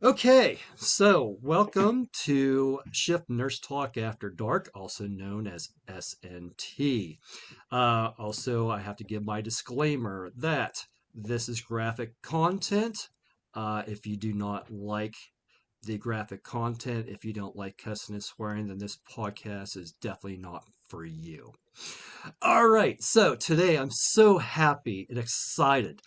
Okay, so welcome to Shift Nurse Talk After Dark, also known as SNT. Also, I have to give my disclaimer that this is graphic content. If you do not like the graphic content, if you don't like cussing and swearing, then this podcast is definitely not for you. All right, so today I'm so happy and excited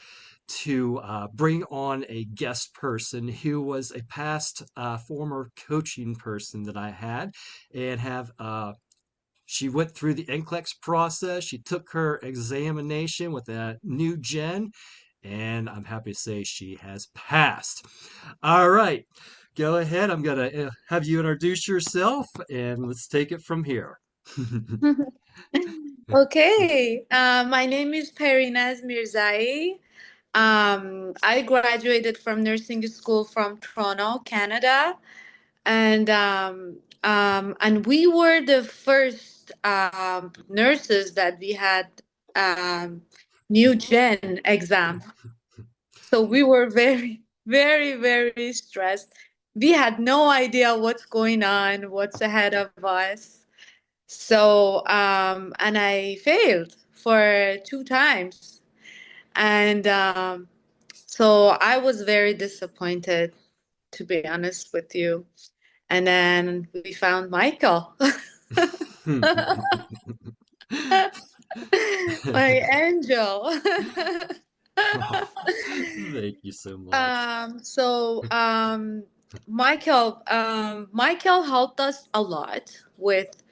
to bring on a guest person who was a past former coaching person that I had and have she went through the NCLEX process. She took her examination with a new gen, and I'm happy to say she has passed. All right, go ahead. I'm going to have you introduce yourself, and let's take it from here. Okay, my name is Parinaz Mirzai. I graduated from nursing school from Toronto, Canada, and we were the first nurses that we had um, new gen exam. So we were very, very, very stressed. We had no idea what's going on, what's ahead of us. And I failed for two times. And I was very disappointed, to be honest with you. And then we found Michael, my angel. Oh, thank you so much. um, so um, Michael helped us a lot with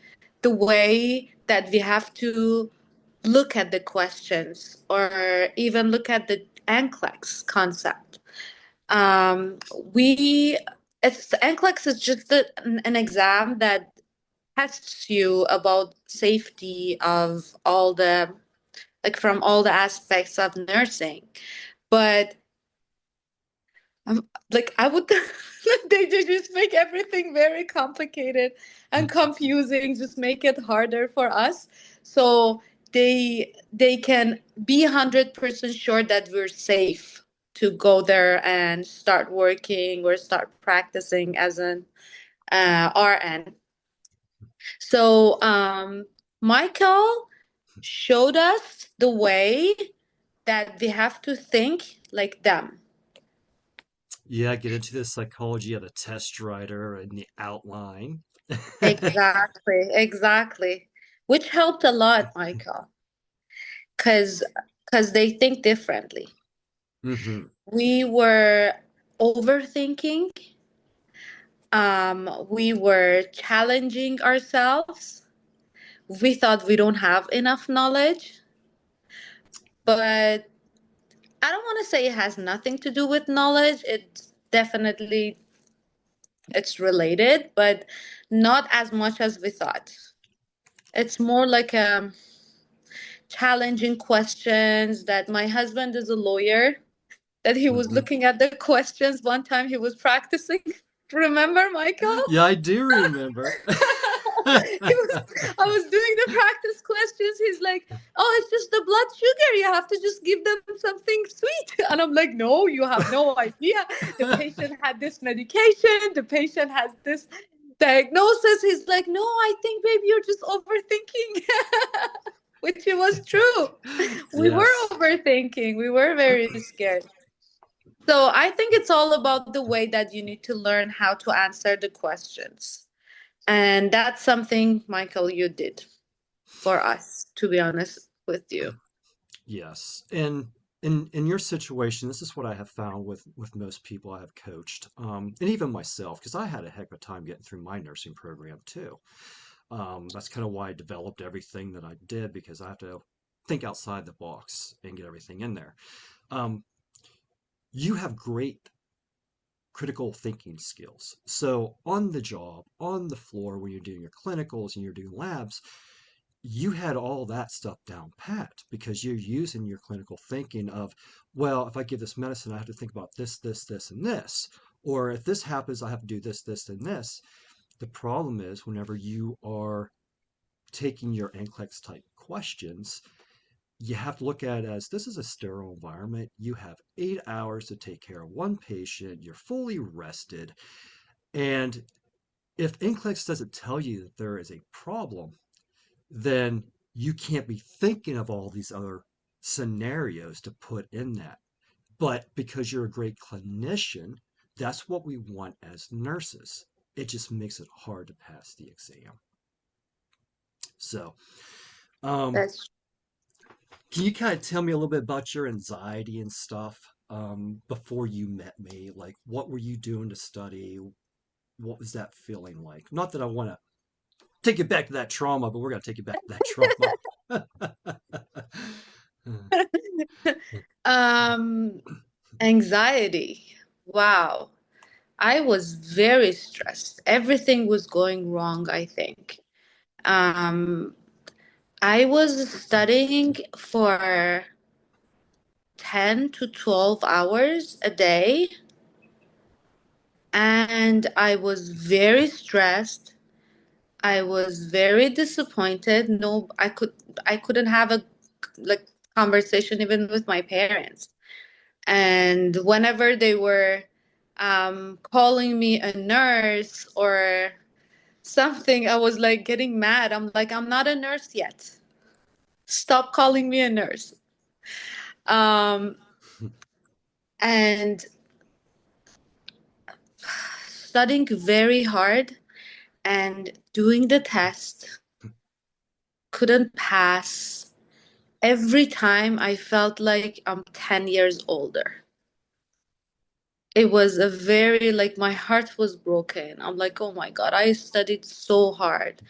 the way that we have to look at the questions or even look at the NCLEX concept. Um, we it's NCLEX is just an exam that tests you about safety of all the from all the aspects of nursing. But I would they just make everything very complicated and confusing, just make it harder for us. So they can be 100% sure that we're safe to go there and start working or start practicing as an RN. So Michael showed us the way that we have to think like them. Yeah, get into the psychology of the test writer and the outline. Exactly, exactly. Which helped a lot, Michael, because they think differently. Hmm. We were overthinking. We were challenging ourselves. We thought we don't have enough knowledge, but I don't want to say it has nothing to do with knowledge. It's related, but not as much as we thought. It's more like challenging questions that my husband is a lawyer, that he was Hmm. looking at the questions one time he was practicing. Remember, Michael? Yeah, I do remember. I was doing the practice questions. He's like, "Oh, it's just the blood sugar. You have to just give them something sweet." And I'm like, "No, you have no idea. The patient had this medication. The patient has this diagnosis." He's like, "No, I think, baby, you're just overthinking." Which it was true. We were Yes. overthinking. We were very scared. So I think it's all about the way that you need to learn how to answer the questions. And that's something, Michael, you did for us, to be honest with you. Yes. And in your situation, this is what I have found with most people I have coached, and even myself, because I had a heck of a time getting through my nursing program too. That's kind of why I developed everything that I did because I have to think outside the box and get everything in there. Um, you have great critical thinking skills. So on the job, on the floor, when you're doing your clinicals and you're doing labs, you had all that stuff down pat because you're using your clinical thinking of, well, if I give this medicine, I have to think about this, this, this, and this. Or if this happens, I have to do this, this, and this. The problem is whenever you are taking your NCLEX type questions, you have to look at it as this is a sterile environment. You have 8 hours to take care of one patient. You're fully rested. And if NCLEX doesn't tell you that there is a problem, then you can't be thinking of all these other scenarios to put in that. But because you're a great clinician, that's what we want as nurses. It just makes it hard to pass the exam. So, um, That's can you kind of tell me a little bit about your anxiety and stuff before you met me? Like, what were you doing to study? What was that feeling like? Not that I want to take it back to that trauma, but we're going to take it back to that trauma. um anxiety. Wow. I was very stressed. Everything was going wrong, I think. Um I was studying for 10 to 12 hours a day, and I was very stressed. I was very disappointed. No, I couldn't have a like conversation even with my parents. And whenever they were calling me a nurse or something, I was like getting mad. I'm like, I'm not a nurse yet. Stop calling me a nurse. Um, and studying very hard and doing the test, couldn't pass. Every time I felt like I'm 10 years older. It was a very, like, my heart was broken. I'm like, oh my God, I studied so hard.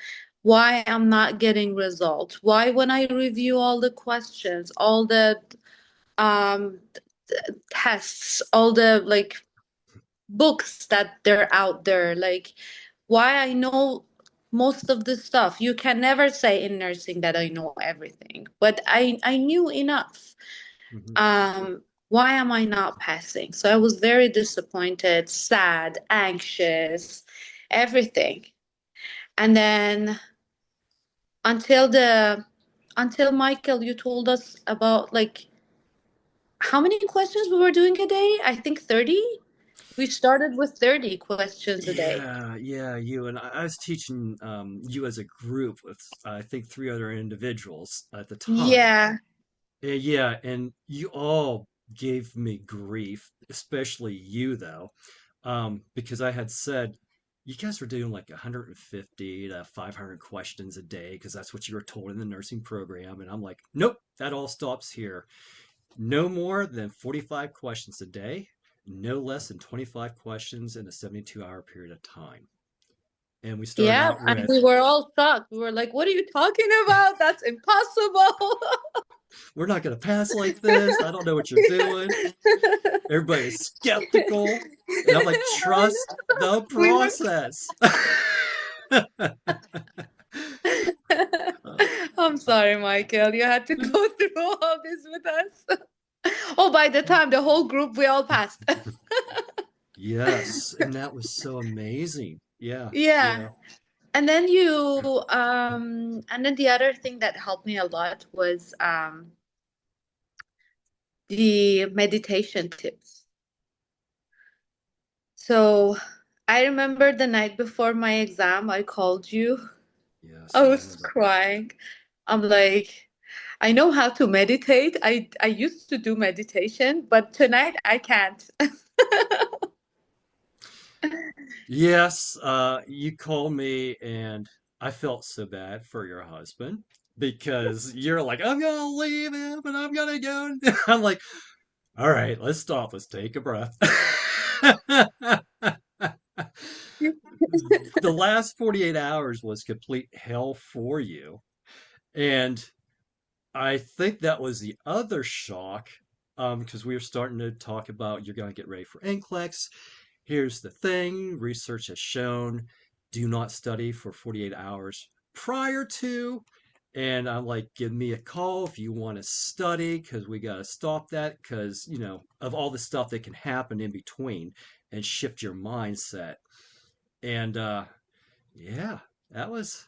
Why I'm not getting results? Why when I review all the questions, all the um tests, all the like books that they're out there, like why I know most of the stuff. You can never say in nursing that I know everything, but I knew enough. Mhm. Why am I not passing? So I was very disappointed, sad, anxious, everything. And then until the until Michael, you told us about like how many questions we were doing a day? I think 30. We started with 30 questions a day. Yeah, yeah, you and I was teaching you as a group with I think three other individuals at the time. Yeah. Yeah, and you all gave me grief, especially you though, because I had said you guys were doing like 150 to 500 questions a day because that's what you were told in the nursing program, and I'm like, nope, that all stops here. No more than 45 questions a day, no less than 25 questions in a 72-hour period of time. And we started Yeah, out and with, we were all shocked. We were like, what are you talking about? That's impossible. we're not going to pass like this. I don't know what you're doing. Everybody was skeptical. And I'm like, I trust know. the We were process. I'm sorry, Michael. You had to go through all this with us. Oh, by the time the whole group we all passed. Yes, and that was so amazing. Yeah, Yeah. yeah, And then the other thing that helped me a lot was the meditation tips. So I remember the night before my exam, I called you. yes, I I was remember. crying. I'm like, I know how to meditate. I used to do meditation, but tonight I can't. Yes, you called me, and I felt so bad for your husband because you're like, I'm gonna leave him and I'm gonna go. I'm like, all right, let's stop. Let's take a breath. The last 48 hours was complete hell for you. And I think that was the other shock because we were starting to talk about you're going to get ready for NCLEX. Here's the thing research has shown do not study for 48 hours prior to. And I'm like, give me a call if you want to study because we got to stop that because, of all the stuff that can happen in between and shift your mindset. And yeah, that was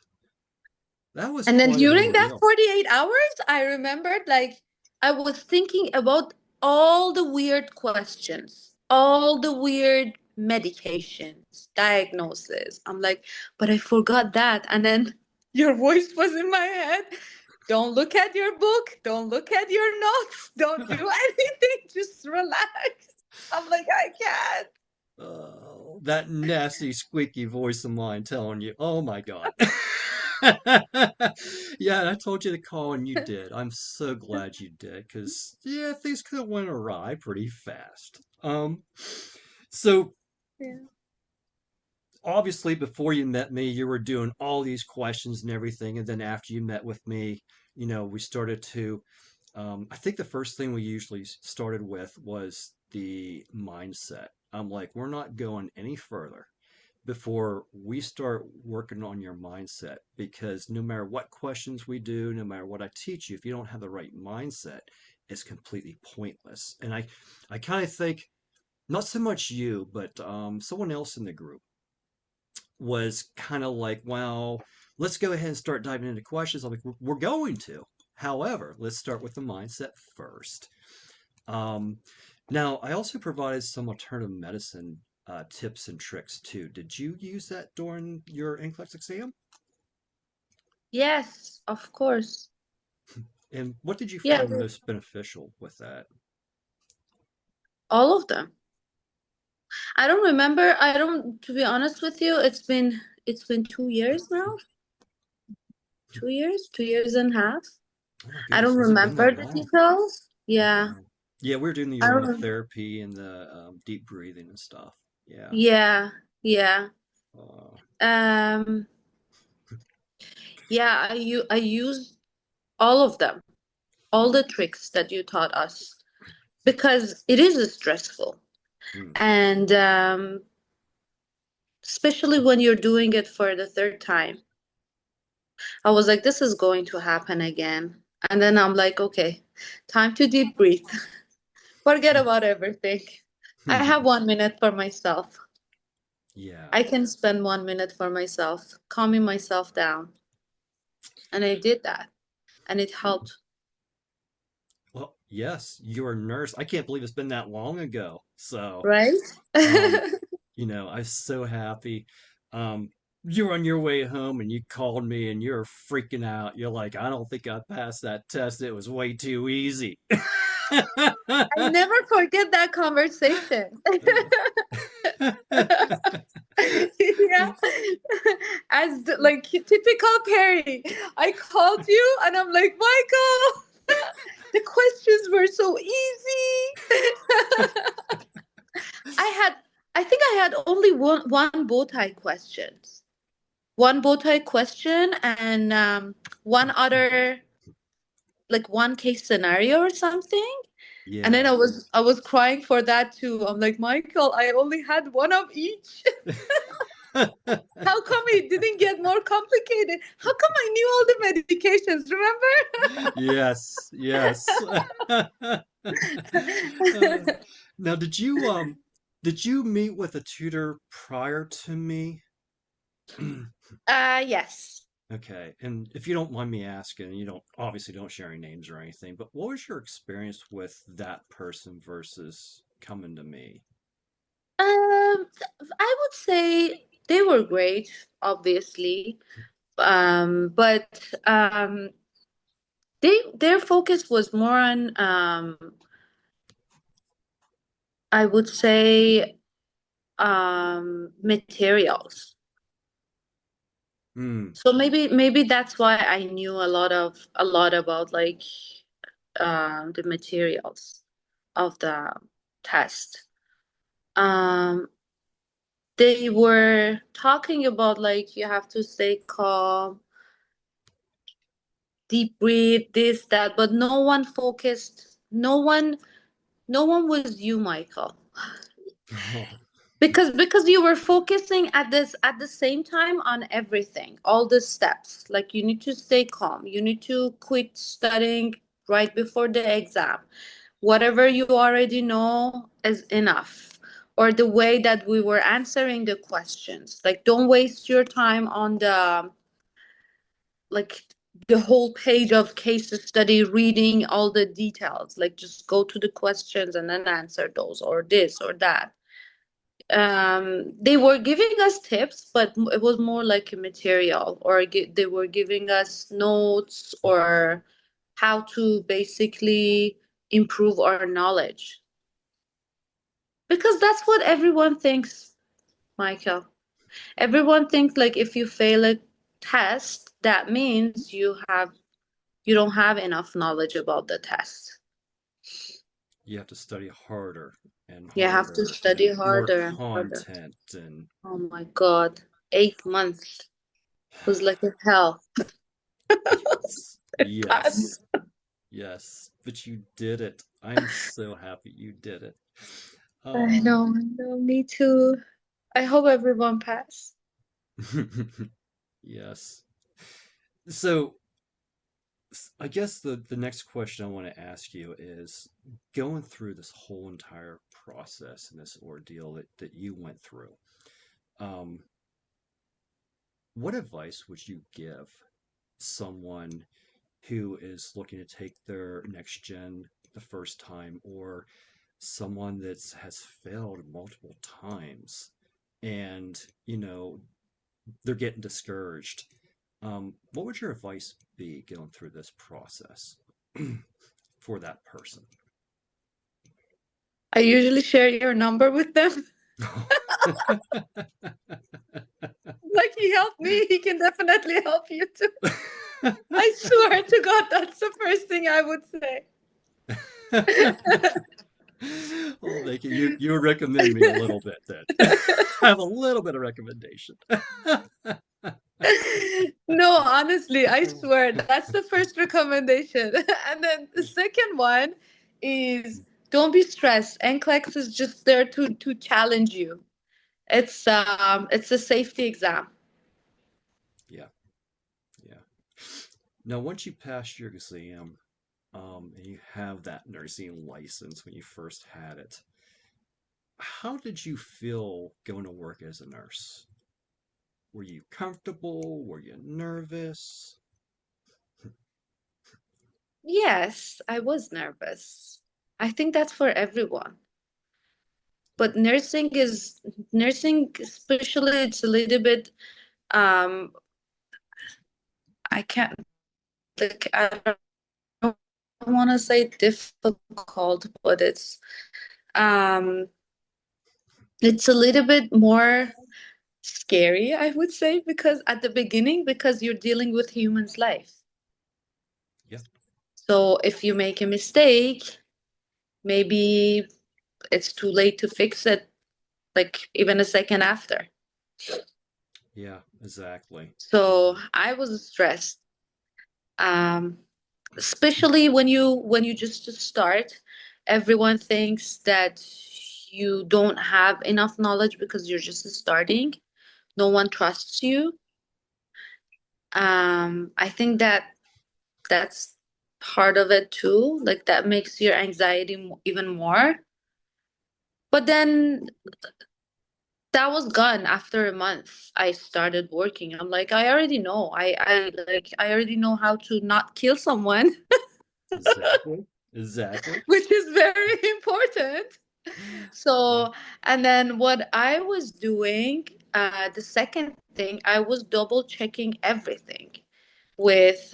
That was And then quite an during that ordeal. 48 hours, I remembered like I was thinking about all the weird questions, all the weird medications, diagnosis. I'm like, but I forgot that. And then your voice was in my head. Don't look at your book. Don't look at your notes. Don't do anything. Just relax. I'm like, I can't. Oh, that nasty squeaky voice of mine telling you, oh my God. Yeah, I told you to call and you did. I'm so glad you did because, yeah, things could have went awry pretty fast. So Yeah. obviously before you met me, you were doing all these questions and everything. And then after you met with me, we started to, I think the first thing we usually started with was the mindset. I'm like, we're not going any further before we start working on your mindset because no matter what questions we do, no matter what I teach you, if you don't have the right mindset, it's completely pointless. And I kind of think not so much you, but someone else in the group was kind of like, well, let's go ahead and start diving into questions. I'm like, we're going to. However, let's start with the mindset first. Um, Now, I also provided some alternative medicine tips and tricks too. Did you use that during your NCLEX exam? Yes, of course. And what did you Yeah, find most beneficial with that? all of them. I don't remember. I don't, to be honest with you, it's been 2 years now. 2 years, 2 years and a half. Oh my I don't goodness, has it been remember that the long? details. Yeah. Wow. Yeah, we were doing the I don't, aromatherapy and the deep breathing and stuff. Yeah. yeah, yeah. Uh, Um, yeah, I used all of them, all the tricks that you taught us because it is stressful. hmm. And especially when you're doing it for the third time. I was like, this is going to happen again. And then I'm like, okay, time to deep breathe. Forget about everything. I have 1 minute for myself. Yeah. I can spend 1 minute for myself, calming myself down. And I did that. And it helped, Well, yes, you're a nurse. I can't believe it's been that long ago. So, right? um, I'm so happy. Um, you're on your way home and you called me and you're freaking out. You're like, I don't think I passed that test. It was way too easy. I never forget that conversation. Yeah. As like typical Perry, I called you and I'm like, Michael, the questions were so easy. I had, I think I had only one bow tie questions, one bow tie question, and one other, like one case scenario or something. And then Yeah. I was crying for that too. I'm like, Michael, I only had one of each. How come it didn't get more complicated? How come I knew all the medications? Yes, yes. Uh, Remember? Now, did you meet with a tutor prior to me? Yes. Okay, and if you don't mind me asking, you don't obviously don't share any names or anything, but what was your experience with that person versus coming to me? I would say they were great, obviously. But their focus was more on I would say materials. Hmm. So maybe that's why I knew a lot about like the materials of the test. Um, they were talking about like you have to stay calm, deep breathe, this, that, but no one focused, no one was you, Michael. Oh. Because you were focusing at the same time on everything, all the steps. Like you need to stay calm, you need to quit studying right before the exam. Whatever you already know is enough. Or the way that we were answering the questions, like don't waste your time like the whole page of case study, reading all the details, like just go to the questions and then answer those or this or that. They were giving us tips, but it was more like a material, or they were giving us notes or how to basically improve our knowledge. Because that's what everyone thinks, Michael. Everyone thinks like if you fail a test, that means you don't have enough knowledge about the test. You have to study harder and You have to harder study and more harder and harder. content and Oh my God. 8 months was like a hell. yes, It yes, passed. yes. But you did it. I'm so happy you did it. I know, me too. I hope everyone passed. Yes. So I guess the next question I want to ask you is going through this whole entire process and this ordeal that you went through. Um, what advice would you give someone who is looking to take their next gen the first time, or someone that has failed multiple times and they're getting discouraged? What would your advice be going through this process for that person? I usually share your number with them. Like he helped me, he can definitely help you too. I swear to God, that's the first thing I would say. Well, thank you. You recommend me a little bit then. I have a little bit of recommendation. No, honestly, I swear that's the first recommendation. And then the second one is don't be stressed. NCLEX is just there to challenge you. It's a safety exam. Yeah, yeah. Now, once you pass your exam, and you have that nursing license when you first had it, how did you feel going to work as a nurse? Were you comfortable? Were you nervous? Yes, I was nervous. I think that's for everyone. Yeah, But nursing, especially, it's a little bit um I can't like I don't want to say difficult, but um it's a little bit more scary, I would say, because at the beginning, because you're dealing with humans' life. yeah, So if you make a mistake, maybe it's too late to fix it, like even a second after. yeah, exactly. So Exactly. I was stressed. Um, Especially when you just start, everyone thinks that you don't have enough knowledge because you're just starting. No one trusts you. I think that that's part of it too. Like that makes your anxiety even more. But then that was gone after a month. I started working. I'm like, I already know. I already know how to not kill someone, Exactly. Exactly. which is very important. Yeah. So, and then what I was doing, the second thing, I was double checking everything with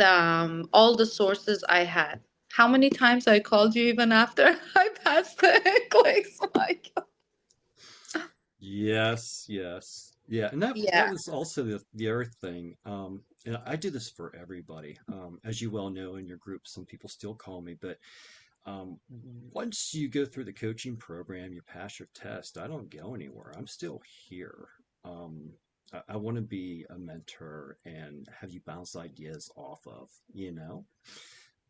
all the sources I had. How many times I called you even after I passed the clicks? Like, Yes, yes. Yeah, and that yeah. was also the other thing. And I do this for everybody. As you well know in your group, some people still call me, but once you go through the coaching program, you pass your test, I don't go anywhere. I'm still here. I want to be a mentor and have you bounce ideas off of, you know?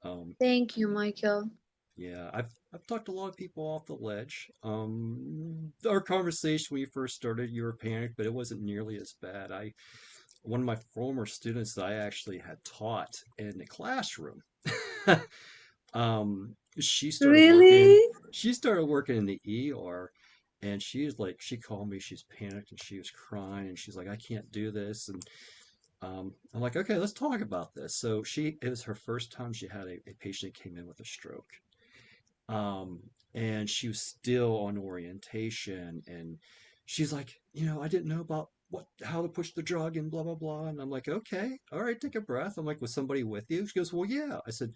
Um, Thank you, Michael. yeah, I've talked a lot of people off the ledge. Our conversation when you first started, you were panicked, but it wasn't nearly as bad. One of my former students that I actually had taught in the classroom, she started working. Really? She started working in the ER, and she called me. She's panicked and she was crying, and she's like, I can't do this, and I'm like, okay, let's talk about this. So it was her first time she had a patient that came in with a stroke. Um, and she was still on orientation, and she's like, I didn't know about how to push the drug and blah blah blah. And I'm like, okay, all right, take a breath. I'm like, was somebody with you? She goes, well, yeah. I said,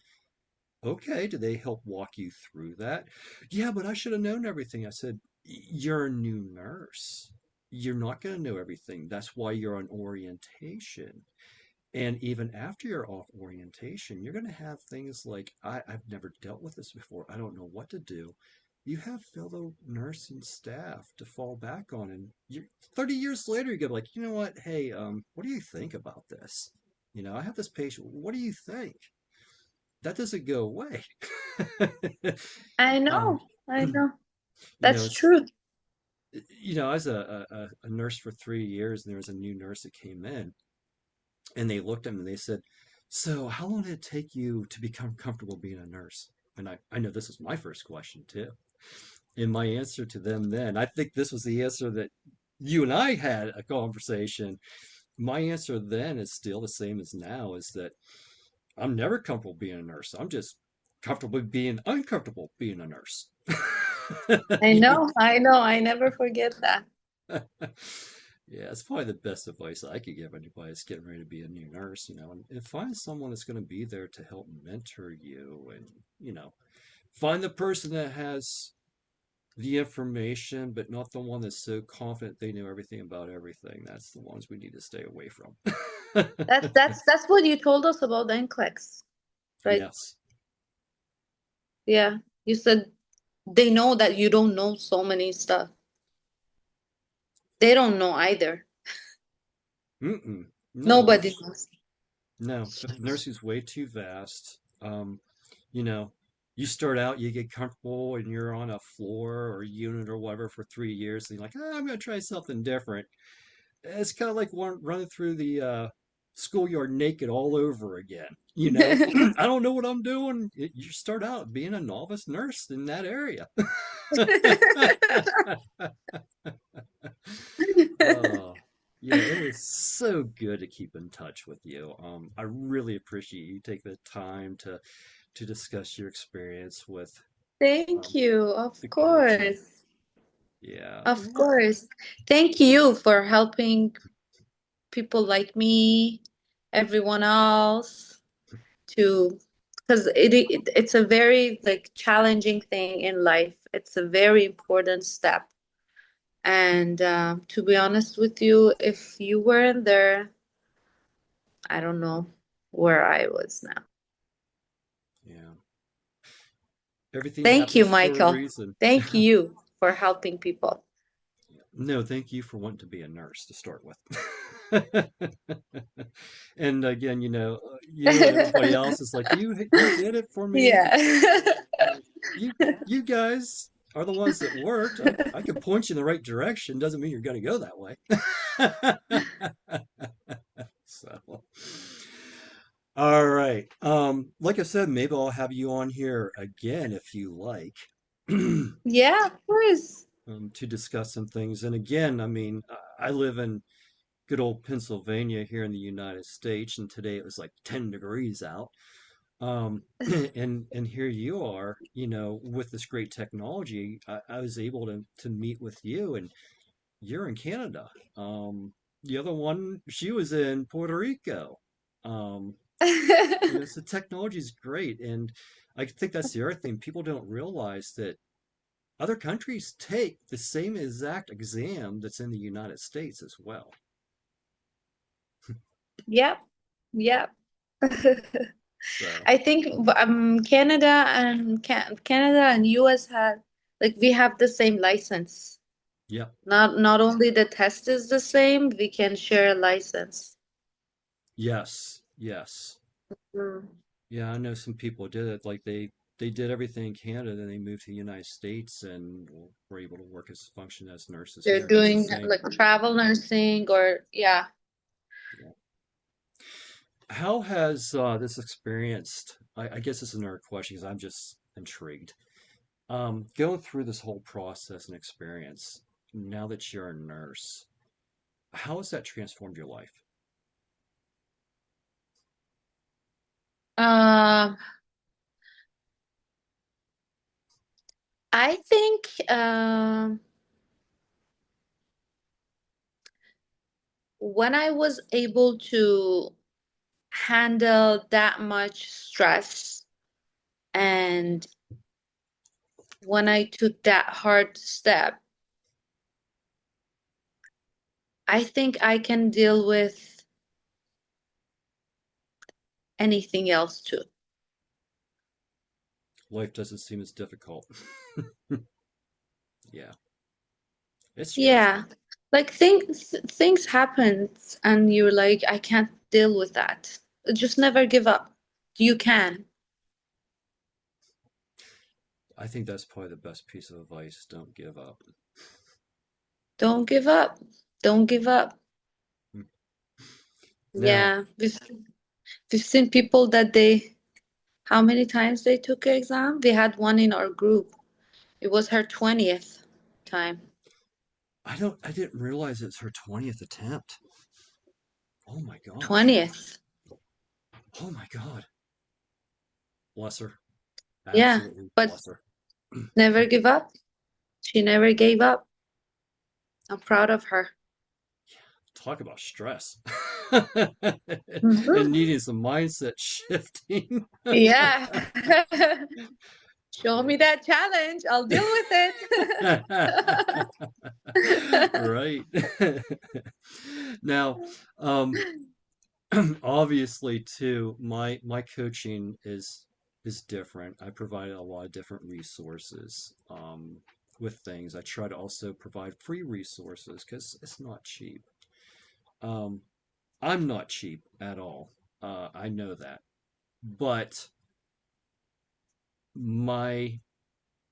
okay, did they help walk you through that? Yeah, but I should have known everything. I said, you're a new nurse. You're not going to know everything. That's why you're on orientation. And even after you're off orientation, you're going to have things like, I've never dealt with this before. I don't know what to do. You have fellow nursing staff to fall back on. And 30 years later, you go like, you know what? Hey, what do you think about this? I have this patient. What do you think? That doesn't go away. I um, know, I know. you know, That's it's, true. I was a nurse for 3 years, and there was a new nurse that came in. And they looked at him and they said, so how long did it take you to become comfortable being a nurse? And I know this was my first question too. And my answer to them then, I think this was the answer that you and I had a conversation. My answer then is still the same as now, is that I'm never comfortable being a nurse. I'm just comfortable being uncomfortable being a nurse. I know, I know. I never forget that. Yeah, it's probably the best advice I could give anybody that's getting ready to be a new nurse, and find someone that's going to be there to help mentor you and, you know, find the person that has the information, but not the one that's so confident they know everything about everything. That's the ones we need to stay away from. That's what you told us about the NCLEX, right? Yes. Yeah. You said they know that you don't know so many stuff. They don't know either. Mm-mm. No, Nobody knows. no. Nursing's way too vast. You know, you start out, you get comfortable, and you're on a floor or unit or whatever for 3 years, and you're like, I'm going to try something different. It's kind of like running through the schoolyard naked all over again. I don't know what I'm doing. You start out being a novice nurse in that area. Oh, it was so good to keep in touch with you. I really appreciate you taking the time to discuss your experience with Thank um, you. Of the coaching. course. Yeah. Of course. Thank you for helping people like me, everyone else to, because it's a very like challenging thing in life. It's a very important step. And to be honest with you, if you weren't there, I don't know where I was now. Yeah. Everything Thank you, happens for a Michael. reason. Thank you for helping people. No, thank you for wanting to be a nurse to start with. And again, you and everybody else is like, you did it for me. Yeah. You you guys are the ones that worked. I could point you in the right direction. Doesn't mean you're going to go that way. So, all right. Like I said, maybe I'll have you on here again if you like. Yeah, of course. To discuss some things. And again, I mean, I live in good old Pennsylvania here in the United States, and today it was like 10 degrees out. And here you are, with this great technology. I was able to meet with you, and you're in Canada. The other one, she was in Puerto Rico. Um, so technology is great, and I think that's the other thing. People don't realize that other countries take the same exact exam that's in the United States as well. Yep. Yep. So, I think Canada and US had like we have the same license. yeah, Not only the test is the same, we can share a license. yes, yes. Mm. Yeah, I know some people did it. Like they did everything in Canada, then they moved to the United States and were able to work as function as nurses They're here. It's the doing same. like travel nursing or yeah. Yeah. How has this experienced? I guess this is another question because I'm just intrigued. Going through this whole process and experience, now that you're a nurse, how has that transformed your life? Um, I think when I was able to handle that much stress and when I took that hard step, I think I can deal with anything else too. Life doesn't seem as difficult. Yeah, it's Yeah. stressful. Like things happen and you're like, I can't deal with that. Just never give up. You can. I think that's probably the best piece of advice. Don't give up. Don't give up. Don't give up. Now, Yeah. We've seen people that how many times they took an exam? We had one in our group. It was her 20th time. I didn't realize it's her 20th attempt. Oh my gosh. 20th. Oh my God. Bless her. Yeah. Absolutely But bless her. never give up. She never gave up. I'm proud of her. Talk about stress. And Mhm. needing some mindset shifting. Yeah. Show me that challenge. I'll deal with it. Right. Now, um, obviously too, my coaching is different. I provide a lot of different resources with things. I try to also provide free resources because it's not cheap. Um, I'm not cheap at all. I know that. But my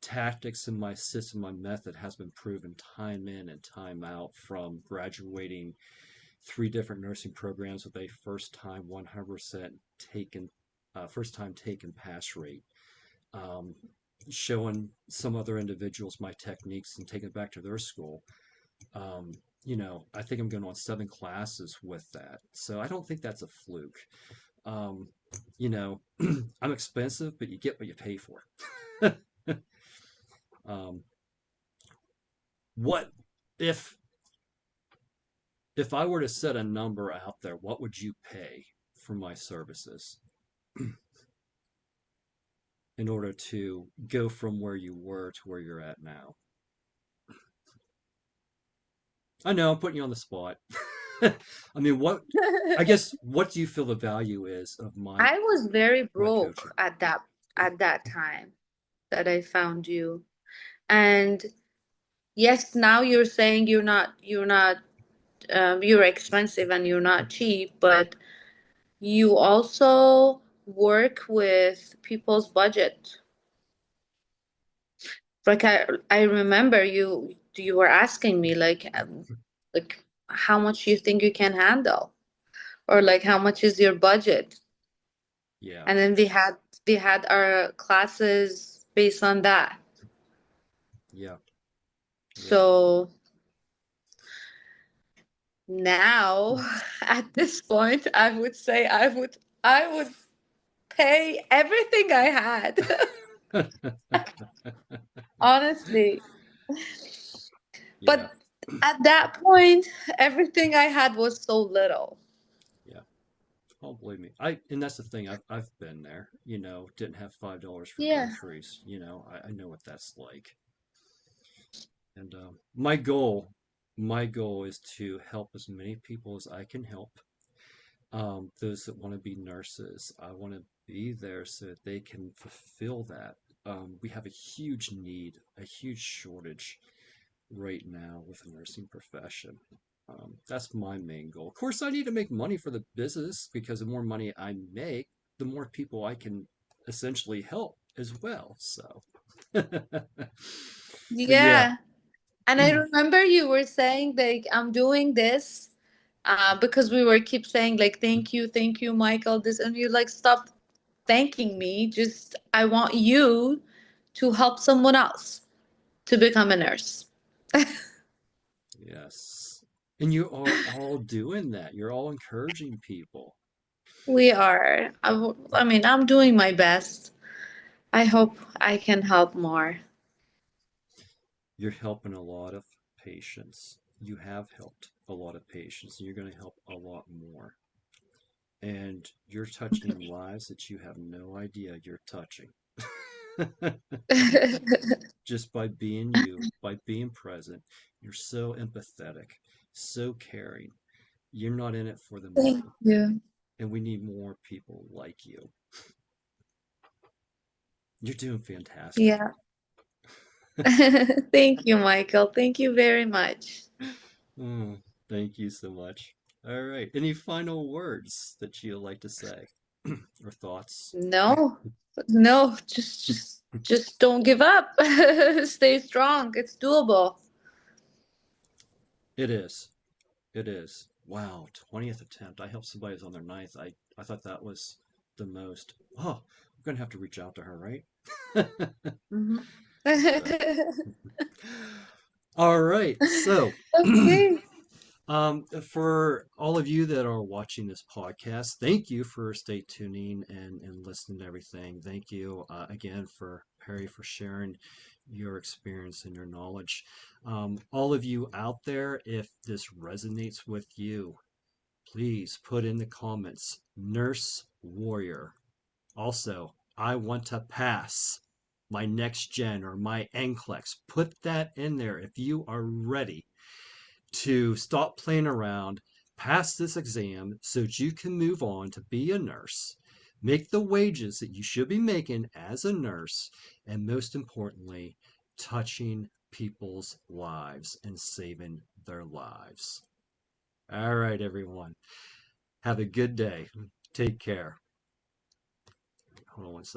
tactics and my system, my method has been proven time in and time out from graduating three different nursing programs with a first time 100% taken, first time taken pass rate. Um, Showing some other individuals my techniques and taking it back to their school. Um, I think I'm going on 7 classes with that. So I don't think that's a fluke. Um, you know, I'm expensive, but you get what you pay for. um, what if if I were to set a number out there, what would you pay for my services in order to go from where you were to where you're at now? I know I'm putting you on the spot. I mean, I guess what do you feel the value is of I was very my broke coaching? at that time that I found you. And yes, now you're saying you're expensive and you're not cheap, but you also work with people's budget. Like I remember you were asking me like how much you think you can handle or like how much is your budget? Yeah, And then we had our classes based on that. yeah, yeah. So now at this point I would say I would pay everything I had. Honestly. Yeah, But at that point, everything I had was so little. yeah. Oh, believe me. And that's the thing. I've been there. Didn't have $5 for Yeah. groceries. I know what that's like. And my goal is to help as many people as I can help. Those that want to be nurses, I want to be there so that they can fulfill that. We have a huge need, a huge shortage right now with the nursing profession. That's my main goal. Of course, I need to make money for the business because the more money I make, the more people I can essentially help as well. So, but yeah, Yeah. And I remember you were saying like I'm doing this because we were keep saying like thank you, Michael, this and you like stop thanking me. Just I want you to help someone else to become a nurse. yes. And you are all doing that. You're all encouraging people. We are. I mean, I'm doing my best. I hope I can help more. You're helping a lot of patients. You have helped a lot of patients, and you're going to help a lot more. And you're touching lives that you have no idea you're touching. Just by being you, by being present, you're so empathetic, so caring. You're not in it for the Thank money. you. And we need more people like you. You're doing fantastic. Yeah. Thank you, Michael. Thank you very much. Oh, thank you so much. All right. Any final words that you'd like to say or thoughts? No, no, just don't give up. Stay strong. It's doable. It is. It is. Wow, 20th attempt. I hope somebody's on their ninth. I thought that was the most. Oh, I'm gonna have to reach out to her, right? Mhm. So, all right. So, Okay. for all of you that are watching this podcast, thank you for stay tuning and listening to everything. Thank you again for Perry for sharing your experience and your knowledge. All of you out there, if this resonates with you, please put in the comments nurse warrior. Also, I want to pass my next gen or my NCLEX. Put that in there if you are ready to stop playing around, pass this exam so that you can move on to be a nurse, make the wages that you should be making as a nurse, and most importantly, touching people's lives and saving their lives. All right, everyone. Have a good day. Take care. Hold on one second.